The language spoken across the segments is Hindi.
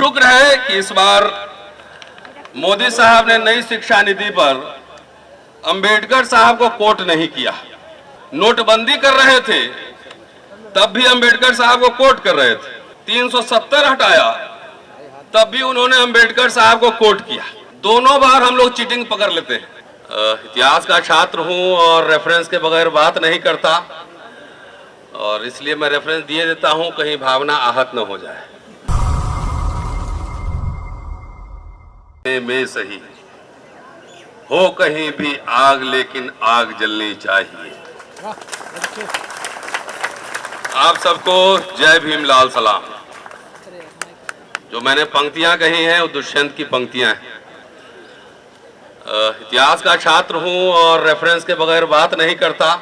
शुक्र है कि इस बार मोदी साहब ने नई शिक्षा नीति पर अंबेडकर साहब को कोट नहीं किया। नोटबंदी कर रहे थे तब भी अंबेडकर साहब को कोट कर रहे थे। 370 हटाया तब भी उन्होंने अंबेडकर साहब को कोट किया। दोनों बार हम लोग चीटिंग पकड़ लेते हैं। इतिहास का छात्र हूं और रेफरेंस के बगैर बात नहीं करता, और इसलिए मैं रेफरेंस दिए देता हूं, कहीं भावना आहत न हो जाए। में सही हो कहीं भी आग, लेकिन आग जलनी चाहिए। आप सबको जय भीम, लाल सलाम। जो मैंने पंक्तियां कही हैं वो दुष्यंत की पंक्तियां हैं। इतिहास का छात्र हूं और रेफरेंस के बगैर बात नहीं करता,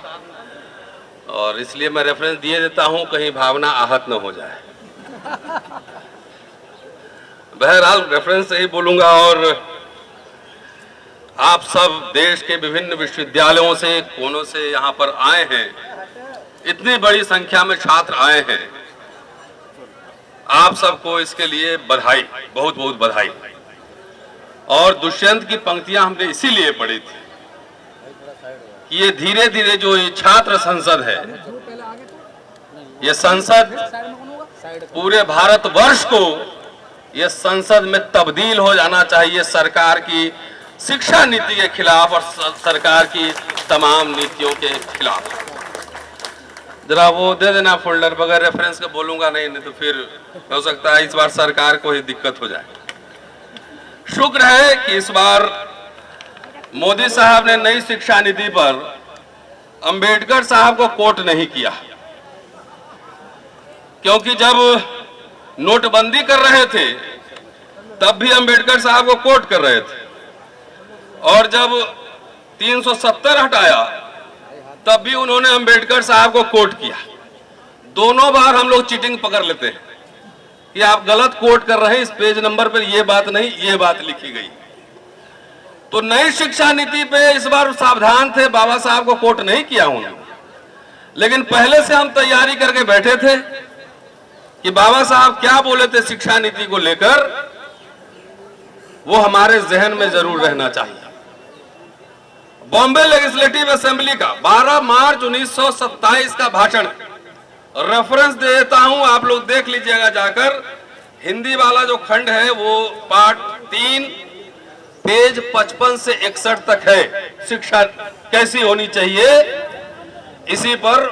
और इसलिए मैं रेफरेंस दिए देता हूं, कहीं भावना आहत न हो जाए। बहरहाल रेफरेंस से ही बोलूंगा। और आप सब देश के विभिन्न विश्वविद्यालयों से, कोनों से यहाँ पर आए हैं, इतनी बड़ी संख्या में छात्र आए हैं। आप सबको इसके लिए बधाई, बहुत बहुत बधाई। और दुष्यंत की पंक्तियां हमने इसीलिए पढ़ी थी कि ये धीरे धीरे जो ये छात्र संसद है, ये संसद पूरे भारतवर्ष को ये संसद में तब्दील हो जाना चाहिए सरकार की शिक्षा नीति के खिलाफ और सरकार की तमाम नीतियों के खिलाफ। जरा वो दे देना फोल्डर, बगैर रेफरेंस के बोलूंगा नहीं तो फिर हो सकता है इस बार सरकार को ही दिक्कत हो जाए। शुक्र है कि इस बार मोदी साहब ने नई शिक्षा नीति पर अंबेडकर साहब को कोट नहीं किया, क्योंकि जब नोटबंदी कर रहे थे तब भी अंबेडकर साहब को कोट कर रहे थे, और जब 370 हटाया तब भी उन्होंने अंबेडकर साहब को कोट किया। दोनों बार हम लोग चीटिंग पकड़ लेते हैं कि आप गलत कोट कर रहे हैं, इस पेज नंबर पर ये बात नहीं, ये बात लिखी गई। तो नई शिक्षा नीति पे इस बार सावधान थे, बाबा साहब को कोट नहीं किया उन्होंने, लेकिन पहले से हम तैयारी करके बैठे थे कि बाबा साहब क्या बोले थे शिक्षा नीति को लेकर, वो हमारे जहन में जरूर रहना चाहिए। बॉम्बे लेजिस्लेटिव असेंबली का 12 मार्च 1927 का भाषण, रेफरेंस दे देता हूं, आप लोग देख लीजिएगा जाकर। हिंदी वाला जो खंड है वो पार्ट 3 पेज 55 से 61 तक है। शिक्षा कैसी होनी चाहिए इसी पर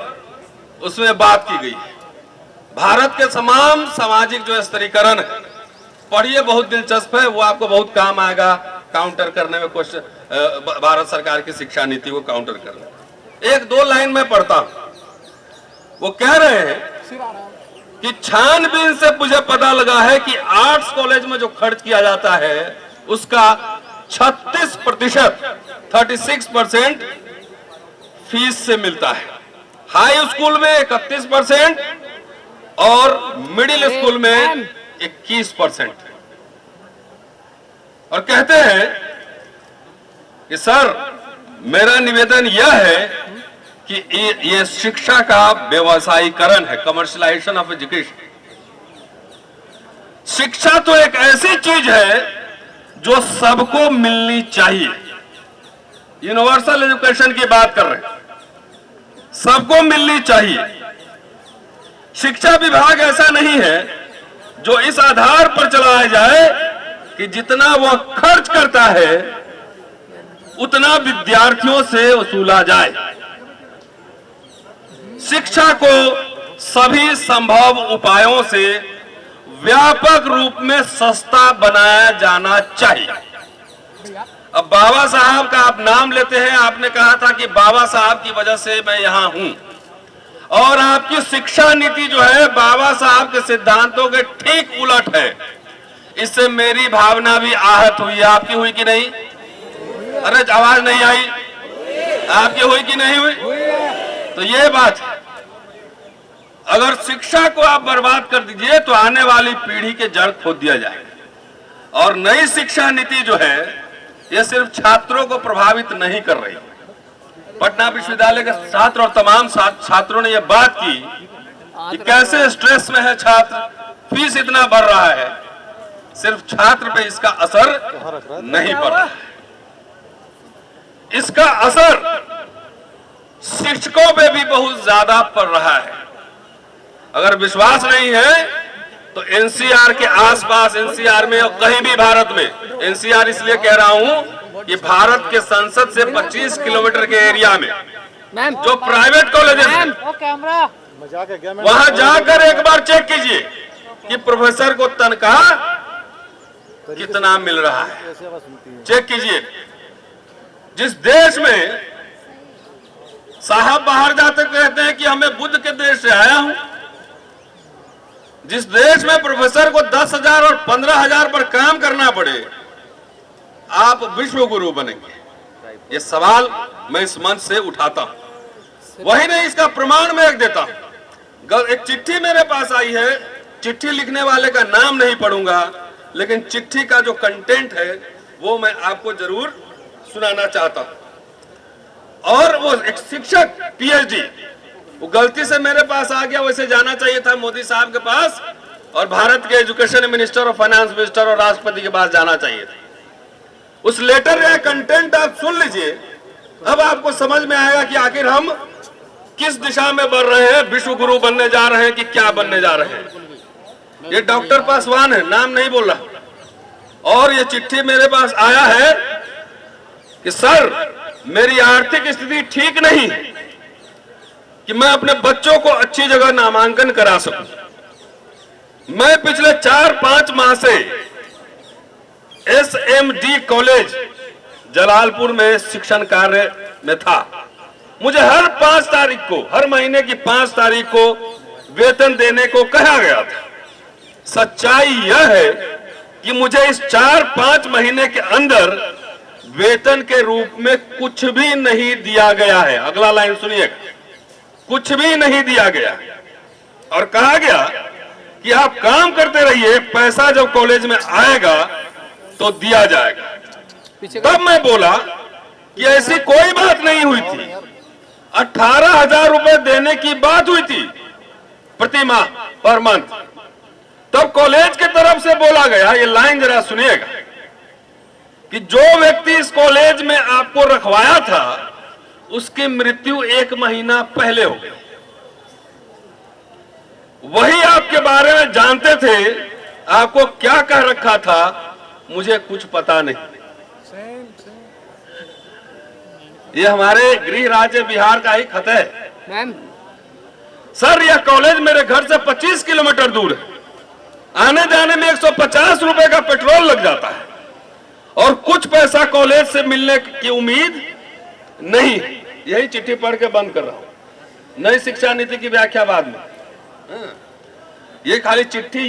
उसमें बात की गई है। भारत के तमाम सामाजिक जो स्तरीकरण है, पढ़िए, बहुत दिलचस्प है, वो आपको बहुत काम आएगा काउंटर करने में, क्वेश्चन भारत सरकार की शिक्षा नीति को काउंटर करने। एक दो लाइन में पढ़ता हूं। वो कह रहे हैं कि छानबीन से मुझे पता लगा है कि आर्ट्स कॉलेज में जो खर्च किया जाता है उसका 36%, 36% फीस से मिलता है। हाई स्कूल में 31% और मिडिल स्कूल में 21%। और कहते हैं कि सर, मेरा निवेदन यह है कि ये शिक्षा का व्यवसायीकरण है, कमर्शियलाइजेशन ऑफ एजुकेशन। शिक्षा तो एक ऐसी चीज है जो सबको मिलनी चाहिए। यूनिवर्सल एजुकेशन की बात कर रहे हैं, सबको मिलनी चाहिए। शिक्षा विभाग ऐसा नहीं है जो इस आधार पर चलाया जाए कि जितना वह खर्च करता है उतना विद्यार्थियों से वसूला जाए। शिक्षा को सभी संभव उपायों से व्यापक रूप में सस्ता बनाया जाना चाहिए। अब बाबा साहब का आप नाम लेते हैं, आपने कहा था कि बाबा साहब की वजह से मैं यहां हूं, और आपकी शिक्षा नीति जो है बाबा साहब के सिद्धांतों के ठीक उलट है। इससे मेरी भावना भी आहत हुई है। आपकी हुई कि नहीं? अरे आवाज नहीं आई। आपकी हुई कि नहीं हुई? तो ये बात है, अगर शिक्षा को आप बर्बाद कर दीजिए तो आने वाली पीढ़ी के जड़ खोद दिया जाएगा। और नई शिक्षा नीति जो है ये सिर्फ छात्रों को प्रभावित नहीं कर रही। पटना विश्वविद्यालय के छात्र और तमाम छात्रों ने यह बात की कि कैसे स्ट्रेस में है छात्र, फीस इतना बढ़ रहा है, सिर्फ छात्र पे इसका असर नहीं पड़ा। इसका असर शिक्षकों पे भी बहुत ज्यादा पड़ रहा है। अगर विश्वास नहीं है तो एनसीआर के आसपास, एनसीआर में और कहीं भी भारत में, एनसीआर इसलिए कह रहा हूं कि भारत के संसद से 25 किलोमीटर के एरिया में जो प्राइवेट कॉलेजेस हैं, वहां जाकर एक बार चेक कीजिए कि प्रोफेसर को तनख्वाह कितना मिल रहा है। चेक कीजिए। जिस देश में साहब बाहर जाते कहते हैं कि हमें बुद्ध के देश से आया हूं, जिस देश में प्रोफेसर को 10,000 और 15,000 पर काम करना पड़े, आप विश्व गुरु बनेंगे? ये सवाल मैं इस मंच से उठाता हूं। वही नहीं, इसका प्रमाण मैं एक देता हूं। एक चिट्ठी मेरे पास आई है, चिट्ठी लिखने वाले का नाम नहीं पढ़ूंगा, लेकिन चिट्ठी का जो कंटेंट है वो मैं आपको जरूर सुनाना चाहता हूं। और वो एक शिक्षक पीएचडी, वो गलती से मेरे पास आ गया, वैसे जाना चाहिए था मोदी साहब के पास और भारत के एजुकेशन मिनिस्टर और फाइनेंस मिनिस्टर और राष्ट्रपति के पास जाना चाहिए था। उस लेटर या कंटेंट आप सुन लीजिए, अब आपको समझ में आएगा कि आखिर हम किस दिशा में बढ़ रहे हैं, विश्व गुरु बनने जा रहे हैं कि क्या बनने जा रहे हैं। ये डॉक्टर पासवान है, नाम नहीं बोल रहा। और ये चिट्ठी मेरे पास आया है कि सर, मेरी आर्थिक स्थिति ठीक नहीं है कि मैं अपने बच्चों को अच्छी जगह नामांकन करा सकूं। मैं पिछले 4-5 माह से SMD कॉलेज जलालपुर में शिक्षण कार्य में था। मुझे हर 5 तारीख को, हर महीने की 5 तारीख को वेतन देने को कहा गया था। सच्चाई यह है कि मुझे इस 4-5 महीने के अंदर वेतन के रूप में कुछ भी नहीं दिया गया है। अगला लाइन सुनिएगा, कुछ भी नहीं दिया गया। और कहा गया कि आप काम करते रहिए, पैसा जब कॉलेज में आएगा तो दिया जाएगा। तब मैं बोला कि ऐसी कोई बात नहीं हुई थी। 18,000 रुपए देने की बात हुई थी प्रति माह, पर मंथ। तब कॉलेज की तरफ से बोला गया, ये लाइन जरा सुनिएगा, कि जो व्यक्ति इस कॉलेज में आपको रखवाया था उसकी मृत्यु 1 महीना पहले हो गई। वही आपके बारे में जानते थे, आपको क्या कह रखा था मुझे कुछ पता नहीं। ये हमारे गृह राज्य बिहार का ही खत है। सर, यह कॉलेज मेरे घर से 25 किलोमीटर दूर है। आने जाने में 150 रुपए का पेट्रोल लग जाता है और कुछ पैसा कॉलेज से मिलने की उम्मीद नहीं। यही चिट्ठी पढ़ के बंद कर रहा हूं। नई शिक्षा नीति की व्याख्या बाद में। ये खाली चिट्ठी,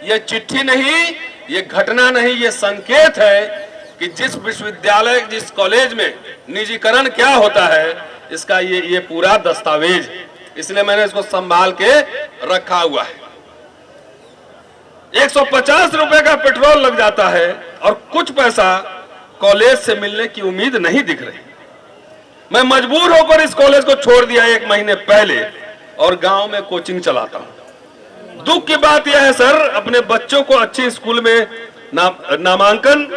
ये चिट्ठी नहीं, ये घटना नहीं, ये संकेत है कि जिस विश्वविद्यालय, जिस कॉलेज में निजीकरण क्या होता है, इसका ये पूरा दस्तावेज। इसलिए मैंने इसको संभाल के रखा हुआ है। 150 रुपए का पेट्रोल लग जाता है और कुछ पैसा कॉलेज से मिलने की उम्मीद नहीं दिख रही। मैं मजबूर होकर इस कॉलेज को छोड़ दिया 1 महीने पहले और गांव में कोचिंग चलाता हूं। दुख की बात यह है सर, अपने बच्चों को अच्छे स्कूल में नामांकन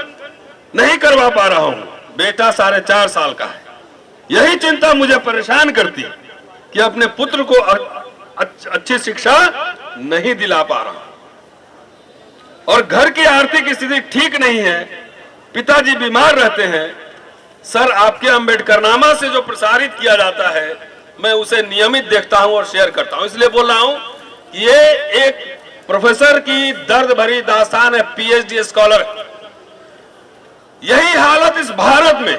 नहीं करवा पा रहा हूं। बेटा 4.5 साल का है। यही चिंता मुझे परेशान करती कि अपने पुत्र को अच्छी शिक्षा नहीं दिला पा रहा और घर की आर्थिक स्थिति ठीक नहीं है। पिताजी बीमार रहते हैं। सर, आपके अम्बेडकरनामा से जो प्रसारित किया जाता है, मैं उसे नियमित देखता हूं और शेयर करता हूं। इसलिए बोल रहा हूं कि ये एक प्रोफेसर की दर्द भरी दास्तान है, पीएचडी स्कॉलर। यही हालत इस भारत में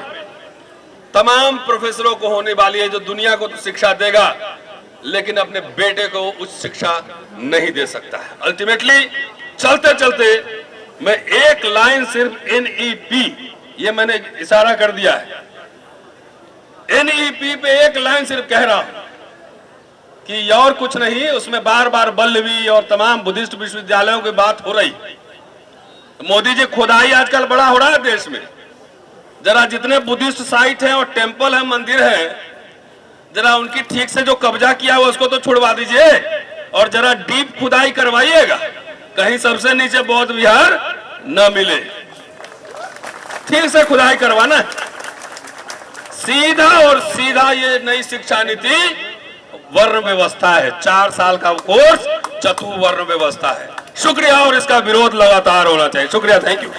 तमाम प्रोफेसरों को होने वाली है, जो दुनिया को तो शिक्षा देगा लेकिन अपने बेटे को उच्च शिक्षा नहीं दे सकता है। अल्टीमेटली चलते चलते मैं एक लाइन सिर्फ एनईपी, ये मैंने इशारा कर दिया है, एनईपी पे एक लाइन सिर्फ कह रहा हूं कि और कुछ नहीं। उसमें बार बार बल्लवी और तमाम बुद्धिस्ट विश्वविद्यालयों की बात हो रही। मोदी जी, खुदाई आजकल बड़ा हो रहा है देश में। जरा जितने बुद्धिस्ट साइट हैं और टेंपल है, मंदिर है, जरा उनकी ठीक से जो कब्जा किया हुआ उसको तो छुड़वा दीजिए और जरा डीप खुदाई करवाइएगा। कहीं सबसे नीचे बौद्ध विहार न मिले। ठीक से खुदाई करवाना, सीधा और सीधा ये नई शिक्षा नीति वर्ण व्यवस्था है। 4 साल का कोर्स चतुर्वर्ण व्यवस्था है। शुक्रिया, और इसका विरोध लगातार होना चाहिए। शुक्रिया, थैंक यू।